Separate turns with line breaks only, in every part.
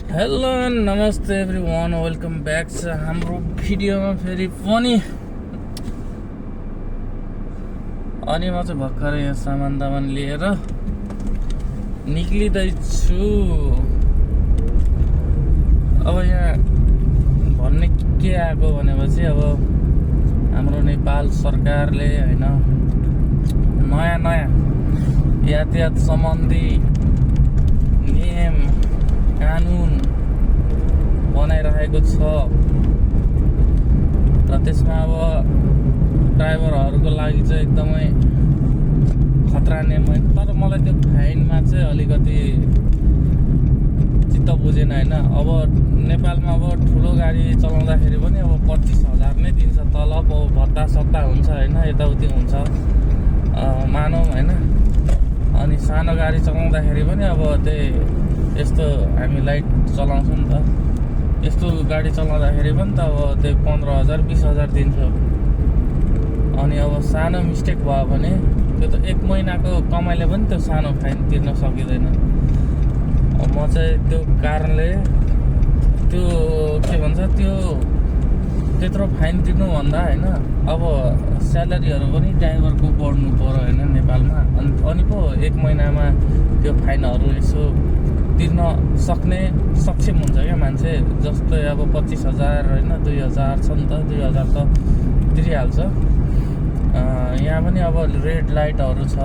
Hello नमस्ते everyone, welcome back छ हाम्रो भिडियोमा फेरि पनि। अनि म चाहिँ भर्खरै यहाँ सामान लिएर निक्लिँदैछु। अब यहाँ भन्ने के आएको भनेपछि अब हाम्रो नेपाल सरकारले हैन नयाँ यातायात सम्बन्धी नियम कानुन बनाइरहेको छ र त्यसमा अब ड्राइभरहरूको लागि चाहिँ एकदमै खतरा नियम होइन। तर मलाई त्यो फाइनमा चाहिँ अलिकति चित्त बुझेन होइन। अब नेपालमा अब ठुलो गाडी चलाउँदाखेरि पनि अब 25,000 नै दिन्छ तलब, भत्ता सत्ता हुन्छ होइन, यताउति हुन्छ मानौँ होइन। अनि सानो गाडी चलाउँदाखेरि पनि अब त्यही यस्तो हामी लाइट चलाउँछौँ नि त, यस्तो गाडी चलाउँदाखेरि पनि त अब त्यही 15,000 20,000 दिन्छ। अनि अब सानो मिस्टेक भयो भने त्यो त 1 महिनाको कमाइले पनि त्यो सानो फाइन तिर्न सकिँदैन। म चाहिँ त्यो कारणले त्यो के भन्छ त्यो त्यत्रो फाइन तिर्नुभन्दा होइन अब स्यालेरीहरू पनि ड्राइभरको बढ्नु पर्यो होइन नेपालमा। अनि पो 1 महिनामा त्यो फाइनहरू यसो तिर्न सक्ने सक्षम हुन्छ क्या मान्छे। जस्तै अब 25,000 होइन 2,000 छ नि त, 2,000 त तिरिहाल्छ। यहाँ पनि अब रेड लाइटहरू छ,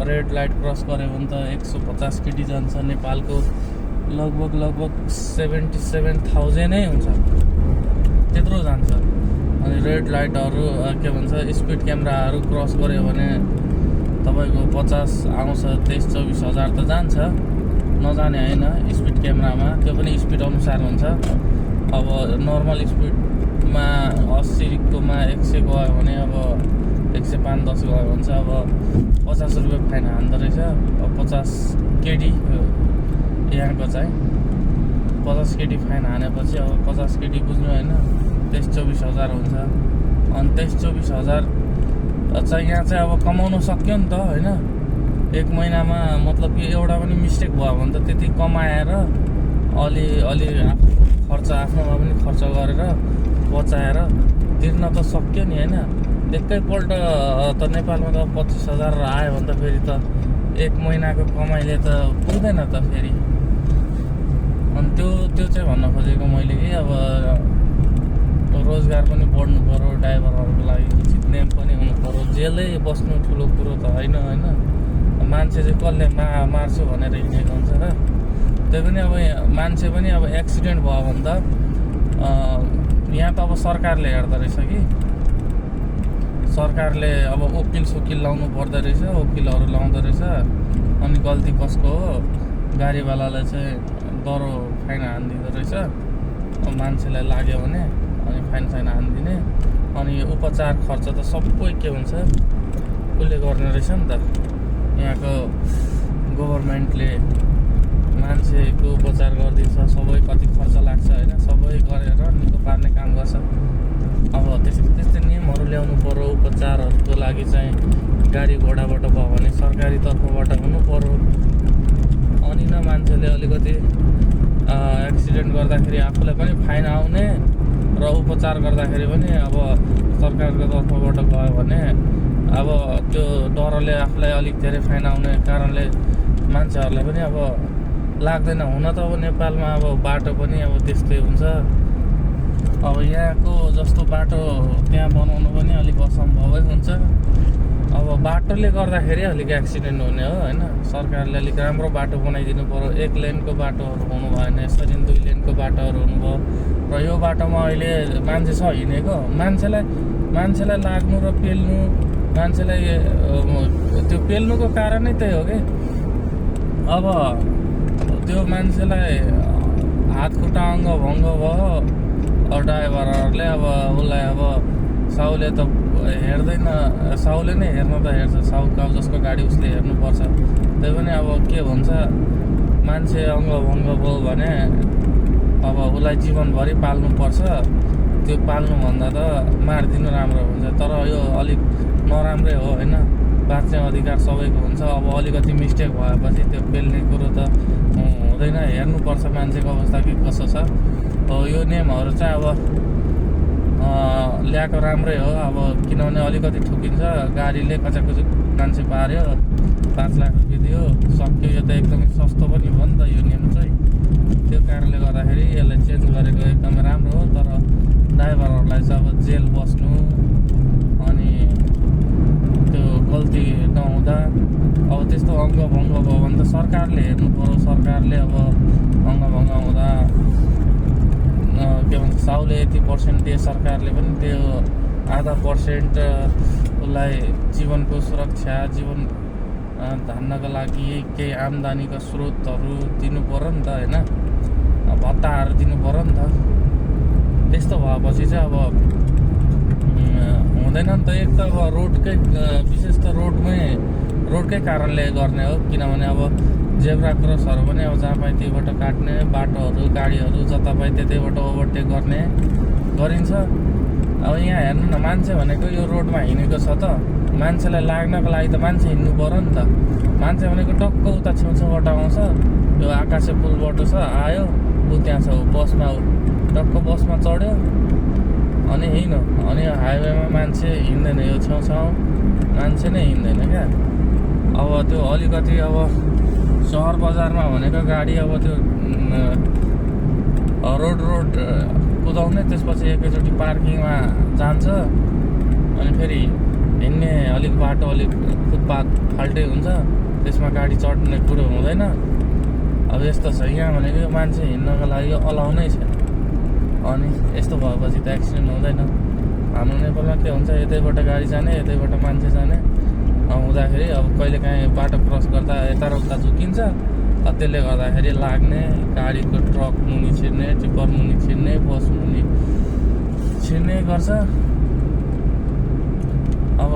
रेड लाइट क्रस गऱ्यो भने त 150 केटी जान्छ। नेपालको लगभग 77,000 नै हुन्छ, त्यत्रो जान्छ। अनि रेड लाइटहरू के भन्छ स्पिड क्यामेराहरू क्रस गऱ्यो भने तपाईँको 50 आउँछ, 23-24 हजार त जान्छ, नजाने होइन। स्पिड क्यामेरामा त्यो पनि स्पिड अनुसार हुन्छ। अब नर्मल स्पिडमा 80कोमा 100 गयो भने अब 105-10 गयो भने चाहिँ अब 50 रुपियाँ फाइन हान्दो रहेछ। 50 केडी यहाँको चाहिँ 50 केडी फाइन हानेपछि अब 50 केडी बुझ्नु होइन 23-24 हजार हुन्छ। अनि 23-24 हजार चाहिँ यहाँ चाहिँ अब कमाउन सक्यो नि त होइन। 1 महिनामा मतलब कि एउटा पनि मिस्टेक भयो भने त त्यति कमाएर अलि खर्च आफ्नोमा पनि खर्च गरेर बचाएर तिर्न त सक्यो नि होइन। एकैपल्ट त नेपालमा त 25,000 आयो भने त फेरि त 1 महिनाको कमाइले त पुग्दैन त फेरि। अनि त्यो चाहिँ भन्न खोजेको मैले कि अब रोजगार पनि बढ्नु पर्यो, ड्राइभरहरूको लागि उचित नियम पनि हुनु पर्यो। जेलै बस्नु ठुलो कुरो त होइन होइन। मान्छे चाहिँ कसले मार्छु भनेर हिँडेको हुन्छ र त्यो पनि अब मान्छे पनि अब एक्सिडेन्ट भयो भने त यहाँ त अब सरकारले हेर्दो रहेछ कि सरकारले अब वकिल लाउनु पर्दो रहेछ, वकिलहरू लाउँदो रहेछ। अनि गल्ती कसको हो गाडीवालालाई चाहिँ दरो फाइन हानिदिँदो रहेछ मान्छेलाई लाग्यो भने, अनि फाइन हानिदिने। अनि उपचार खर्च त सबै के हुन्छ उसले गर्ने रहेछ नि त। यहाँको गभर्मेन्टले मान्छेको उपचार गरिदिन्छ, सबै कति खर्च लाग्छ होइन, सबै गरेर निको पार्ने काम गर्छ। अब त्यस्तै नियमहरू ल्याउनु पर्यो उपचारहरूको लागि चाहिँ। गाडी घोडाबाट भयो भने सरकारी तर्फबाट हुनु पर्यो। अनि न मान्छेले अलिकति एक्सिडेन्ट गर्दाखेरि आफूलाई पनि फाइन आउने र उपचार गर्दाखेरि पनि अब सरकारको तर्फबाट गयो भने अब त्यो डरले आफूलाई अलिक धेरै फाइन आउने कारणले मान्छेहरूलाई पनि अब लाग्दैन। हुन त अब नेपालमा अब बाटो पनि अब त्यस्तै हुन्छ। अब यहाँको जस्तो बाटो त्यहाँ बनाउनु पनि अलिक असम्भवै हुन्छ। अब बाटोले गर्दाखेरि अलिक एक्सिडेन्ट हुने हो होइन। सरकारले अलिक राम्रो बाटो बनाइदिनु पर्यो। 1 लेनको बाटोहरू हुनु भएन, यसरी 2 लेनको बाटोहरू हुनुभयो। र यो बाटोमा अहिले मान्छे छ हिँडेको, मान्छेलाई लाग्नु र पेल्नु, मान्छेलाई त्यो पेल्नुको कारण नै त्यही हो कि अब त्यो मान्छेलाई हात खुट्टा अङ्ग भङ्ग भयो ड्राइभरहरूले। अब उसलाई अब साउले त हेर्दैन, साउले नै हेर्न त हेर्छ, साउकाउ जसको गाडी उसले हेर्नुपर्छ। त्यही पनि अब के भन्छ मान्छे अङ्ग भङ्ग भयो भने अब उसलाई जीवनभरि पाल्नुपर्छ। त्यो पाल्नुभन्दा त मारिदिनु राम्रो हुन्छ। तर यो अलिक नराम्रै हो होइन। बाँच्ने अधिकार सबैको हुन्छ। अब अलिकति मिस्टेक भएपछि त्यो बेल्ने कुरो त हुँदैन, हेर्नुपर्छ मान्छेको अवस्था के कसो छ। यो नियमहरू चाहिँ अब ल्याएको राम्रै हो। अब किनभने अलिकति ठुकिन्छ, गाडीले कचाकचुक मान्छे पार्यो, 5 लाख रुपियाँ दियो, सक्यो। यो त एकदमै सस्तो पनि हो नि त यो नियम चाहिँ। त्यो कारणले गर्दाखेरि यसलाई चेन्ज गरेको एकदमै राम्रो हो। तर ड्राइभरहरूलाई चाहिँ अब जेल बस्नु, अनि त्यो गल्ती नहुँदा अब त्यस्तो अङ्गभङ्ग भयो भने त सरकारले हेर्नु पऱ्यो। सरकारले अब अङ्गभङ्ग हुँदा के भन्छ, 100ले यति % दिए, सरकारले पनि त्यो आधा % उसलाई जीवनको सुरक्षा, जीवन धान्नको लागि केही आम्दानीका स्रोतहरू दिनु पऱ्यो नि त होइन, भत्ताहरू दिनु पऱ्यो नि त। त्यस्तो भएपछि चाहिँ अब हुँदैन नि त। एक त अब रोडकै विशेष त रोडकै कारणले गर्ने हो। किनभने अब जेब्रा क्रसहरू पनि अब जहाँ पाए त्यहीबाट काट्ने, बाटोहरू गाडीहरू जता पाए त्यतैबाट ओभरटेक गर्ने गरिन्छ। अब यहाँ हेर्नु न, मान्छे भनेको यो रोडमा हिँडेको छ त, मान्छेलाई लाग्नको लागि त मान्छे हिँड्नु पऱ्यो नि त। मान्छे भनेको टक्क उता छेउछाउबाट आउँछ, यो आकाशे पुलबाट छ, आयो ऊ त्यहाँ छ, बसमा टक्क बसमा चढ्यो अनि हिँड्यो। अनि यो हाइवेमा मान्छे हिँड्दैन, यो छेउछाउ मान्छे नै हिँड्दैन क्या। अब त्यो अलिकति अब सहर बजारमा भनेको गाडी अब त्यो रोड कुदाउने, त्यसपछि एकैचोटि पार्किङमा जान्छ, अनि फेरि हिँड्ने अलिक बाटो अलिक फुटपाथ फाल्टै हुन्छ, त्यसमा गाडी चढ्ने कुरो हुँदैन। अब यस्तो छ यहाँ भनेको मान्छे हिँड्नको लागि अलाउ नै छैन। अनि यस्तो भएपछि त एक्सिडेन्ट हुँदैन। हाम्रो नेपालमा के हुन्छ, यतैबाट गाडी जाने, यतैबाट मान्छे जाने हुँदाखेरि अब कहिलेकाहीँ बाटो क्रस गर्दा यता र उता झुकिन्छ, त्यसले गर्दाखेरि लाग्ने, गाडीको ट्रक मुनि छिर्ने, टिप्पर मुनि छिर्ने, बस मुनि छिर्ने गर्छ। अब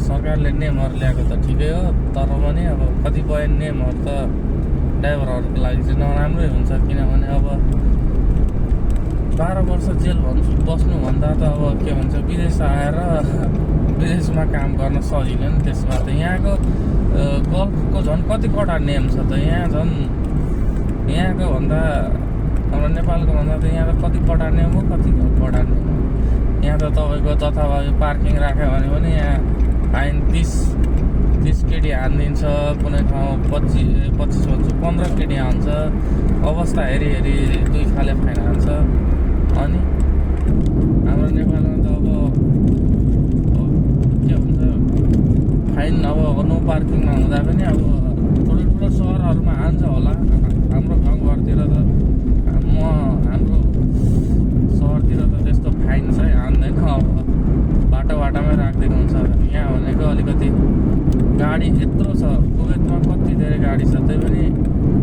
सरकारले नियमहरू ल्याएको त ठिकै हो, तर पनि अब कतिपय नियमहरू त ड्राइभरहरूको लागि चाहिँ नराम्रै हुन्छ। किनभने अब 12 वर्ष जेल बस्नुभन्दा त अब के भन्छ, विदेश आएर विदेशमा काम गर्न सजिलो नि। त्यसमा त यहाँको गल्फको झन् कति कडा नियम छ त। यहाँ झन् यहाँको भन्दा, हाम्रो नेपालको भन्दा त यहाँ त कति कडा नियम हो, कति कडा नियम हो। यहाँ त तपाईँको जथाभावी पार्किङ राख्यो भने पनि यहाँ फाइन 30 केडी हानिदिन्छ, कुनै ठाउँ 25 भन्छु 15 केडी हान्छ। अवस्था हेरी 2 खाले फाइन हान्छ। अनि हाम्रो नेपालमा त अब के भन्छ, फाइन अब नो पार्किङमा हुँदा पनि अब ठुलो सहरहरूमा हान्छ होला। हाम्रो गाउँघरतिर त हाम्रो सहरतिर त त्यस्तो फाइन चाहिँ हान्दैन। अब बाटोमै राखिदिनु हुन्छ। यहाँ भनेको अलिकति गाडी यत्रो छ, कुवेतमा कति धेरै गाडी छ, त्यही पनि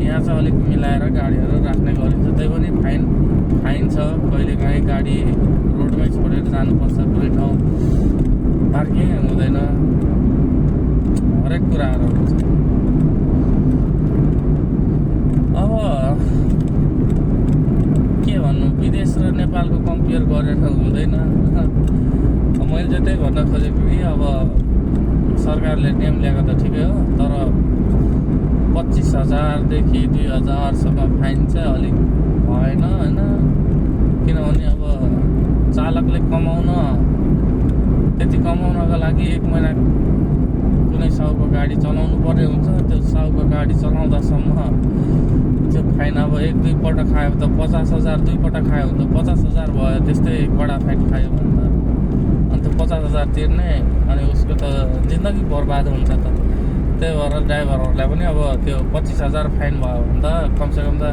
यहाँ चाहिँ अलिक मिलाएर गाडीहरू राख्ने गरिन्छ। त्यही पनि फाइन छ। कहिलेकाहीँ गाडी रोडमै छोडेर जानुपर्छ, कुनै ठाउँ पार्किङ हुँदैन, हरेक कुराहरू हुन्छ। अब के भन्नु, विदेश र नेपालको कम्पेयर गरेर हुँदैन। मैले चाहिँ त्यही भन्न खोजेको कि अब सरकारले नियम ल्याएको त ठिकै हो, तर 25,000 देखि 2,000सम्म फाइन चाहिँ अलिक भएन होइन। किनभने अब चालकले त्यति कमाउनको लागि 1 महिना कुनै साउको गाडी चलाउनु पर्ने हुन्छ। त्यो साउको गाडी चलाउँदासम्म त्यो फाइन अब 1-2 पल्ट खायो त 50,000, 2 पल्ट खायो भने त 50,000 भयो। त्यस्तै कडा फाइन खायो भने त अन्त 50,000 तिर्ने, अनि उसको त जिन्दगी बर्बाद हुन्छ त। त्यही भएर ड्राइभरहरूलाई पनि अब त्यो 25,000 फाइन भयो भने त कमसेकम त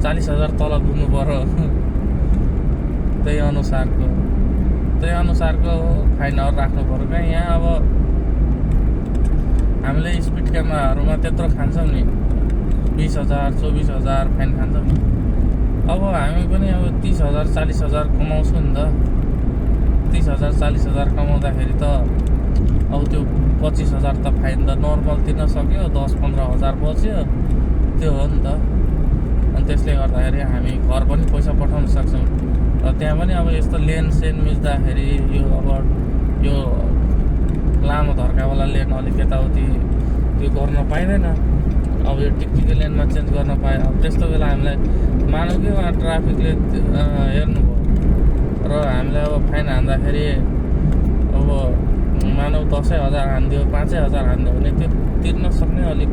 40,000 तल पुग्नु पर्यो। त्यही अनुसारको फाइनहरू राख्नु पर्यो क्या। यहाँ अब हामीले स्पिड क्यामेराहरूमा त्यत्रो खान्छौँ नि, 20,000 24,000 फाइन खान्छौँ नि। अब हामी पनि अब 30,000 40,000 कमाउँछौँ नि त। 30,000 40,000 कमाउँदाखेरि त अब त्यो 25,000 त फाइन त नर्मल तिर्न सक्यो, 10-15,000 बच्यो, त्यो हो नि त। अनि त्यसले गर्दाखेरि हामी घर पनि पैसा पठाउन सक्छौँ। र त्यहाँ पनि अब यस्तो लेनसेन मिच्दाखेरि यो लामो धर्कावाला लेन अलिक यताउति त्यो गर्न पाइँदैन। अब यो टिकटिकी लेनमा चेन्ज गर्न पायो। अब त्यस्तो बेला हामीलाई मानौँ कि उहाँ ट्राफिकले हेर्नुभयो र हामीलाई अब फाइन हान्दाखेरि अब मानौँ 10,000 हानिदियो 5,000 हानिदियो भने त्यो तिर्न सक्ने अलिक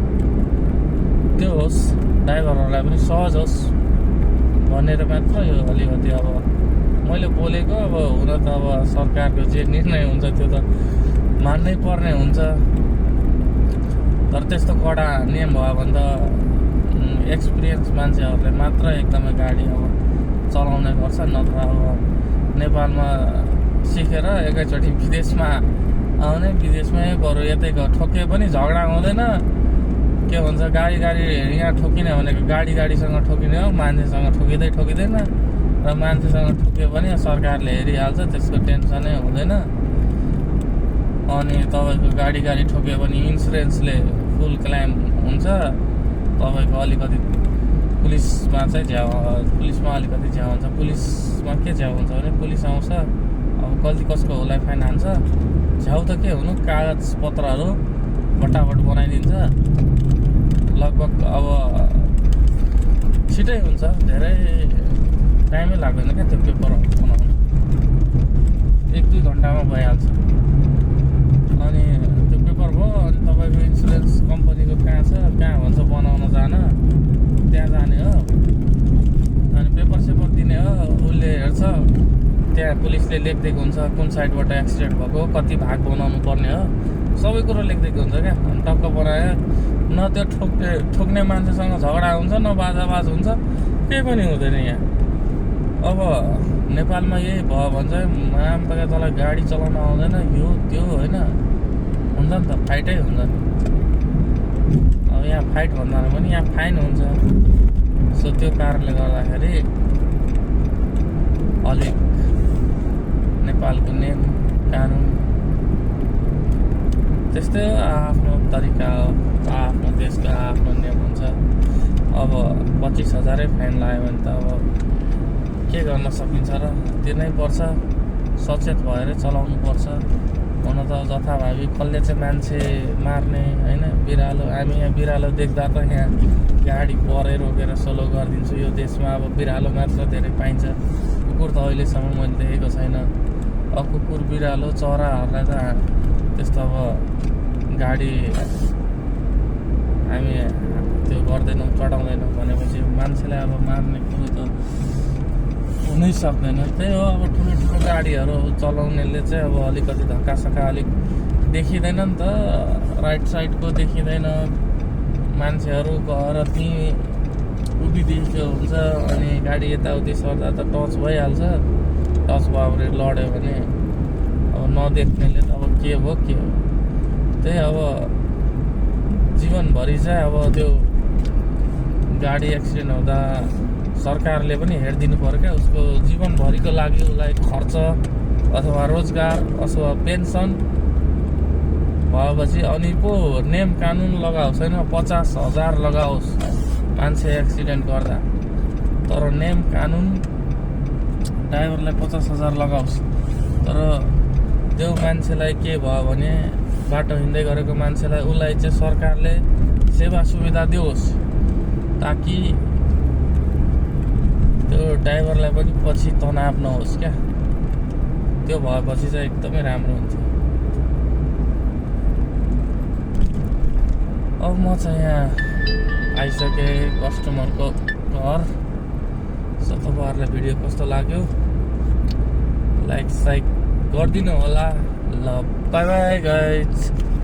त्यो होस्, ड्राइभरहरूलाई पनि सहज होस् भनेर मात्र यो अलिकति अब मैले बोलेको। अब हुन त अब सरकारको जे निर्णय हुन्छ त्यो त मान्नै पर्ने हुन्छ। तर त्यस्तो कडा नियम भयो भने त एक्सपिरियन्स मान्छेहरूले मात्र एकदमै गाडी अब चलाउने गर्छ। नत्र अब नेपालमा सिकेर एकैचोटि विदेशमा आउने, विदेशमै बरु यतै ठोके पनि झगडा हुँदैन। के भन्छ गाडी यहाँ ठोकिने भनेको गाडीसँग ठोकिने हो, मान्छेसँग ठोकिँदैन। र मान्छेसँग ठोक्यो भने सरकारले हेरिहाल्छ, त्यसको टेन्सनै हुँदैन। अनि तपाईँको गाडी ठोक्यो भने इन्सुरेन्सले फुल क्लेम हुन्छ। तपाईँको अलिकति पुलिसमा अलिकति झ्याउ हुन्छ। पुलिसमा के झ्याउ हुन्छ भने पुलिस आउँछ, अब गल्ती कसको होला फाइन हान्छ। झ्याउ त के हुनु, कागज पत्रहरू फटाफट बनाइदिन्छ। लगभग अब छिटै हुन्छ, धेरै टाइमै लाग्दैन क्या त्यो पेपर बनाउनु, 1-2 घन्टामा भइहाल्छ। अनि त्यो पेपर भयो, अनि तपाईँको इन्सुरेन्स कम्पनीको कहाँ छ, कहाँ भन्छ बनाउन जान, त्यहाँ जाने हो। अनि पेपर दिने हो, उसले हेर्छ, त्यहाँ पुलिसले लेखिदिएको हुन्छ कुन साइडबाट एक्सिडेन्ट भएको, कति भाग बनाउनु पर्ने हो, सबै कुरो लेखिदिएको हुन्छ क्या। अनि टक्क बनायो, न त्यो ठोक्ने मान्छेसँग झगडा हुन्छ, न बाजाबाज हुन्छ, केही पनि हुँदैन यहाँ। अब नेपालमा यही भयो भने चाहिँ आम तँलाई गाडी चलाउन आउँदैन, यो त्यो होइन, हुन्छ नि त, फाइटै हुन्छ नि। अब यहाँ फाइट भन्दा पनि यहाँ फाइन हुन्छ। सो त्यो कारणले गर्दाखेरि अलिक नेपालको नियम कानुन त्यस्तै हो, आफ्नो तरिका हो, आफ्नो देशको आफ्नो नियम हुन्छ। अब 25,000 फाइन लाग्यो भने त अब के गर्न सकिन्छ र, तिर्नै पर्छ। सचेत भएर चलाउनु पर्छ। हुन त जथाभावी कसले चाहिँ मान्छे मार्ने होइन, बिरालो, हामी यहाँ बिरालो देख्दा त यहाँ गाडी परे रोकेर सोलो गरिदिन्छु। यो देशमा अब बिरालो मात्र धेरै पाइन्छ, कुकुर त अहिलेसम्म मैले देखेको छैन। अब कुकुर बिरालो चराहरूलाई त त्यस्तो अब गाडी हामी त्यो गर्दैनौँ, चढाउँदैनौँ भनेपछि मान्छेलाई अब मार्ने कुरो त हुनै सक्दैन। त्यही हो, अब ठुलो गाडीहरू चलाउनेले चाहिँ अब अलिकति धक्कासक्का अलिक देखिँदैन नि त, राइट साइडको देखिँदैन, मान्छेहरू गएर त्यहीँ उभिदिएको हुन्छ। अनि गाडी यताउति सर्दा त टच भइहाल्छ। टच भयो भने लड्यो भने अब नदेख्नेले त अब के हो। त्यही अब जीवनभरि चाहिँ अब त्यो गाडी एक्सिडेन्ट हुँदा सरकारले पनि हेरिदिनु पर्यो क्या। उसको जीवनभरिको लागि उसलाई खर्च अथवा रोजगार अथवा पेन्सन भएपछि अनि पो नियम कानुन लगाओस् होइन, 50,000 लगाओस् मान्छे एक्सिडेन्ट गर्दा। तर नियम कानुन ड्राइभरलाई 50,000 लगाओस्, तर त्यो मान्छेलाई के भयो भने बाटो हिँड्दै गरेको मान्छेलाई उसलाई चाहिँ सरकारले सेवा सुविधा दियोस्, ताकि त्यो ड्राइभरलाई पनि पछि तनाव नहोस् क्या। त्यो भएपछि चाहिँ एकदमै राम्रो हुन्छ। अब म चाहिँ यहाँ आइसकेँ कस्टमरको घर। सो तपाईँहरूलाई भिडियो कस्तो लाग्यो लाइक साइक गरिदिनु होला। ल बाई बाई गाइज।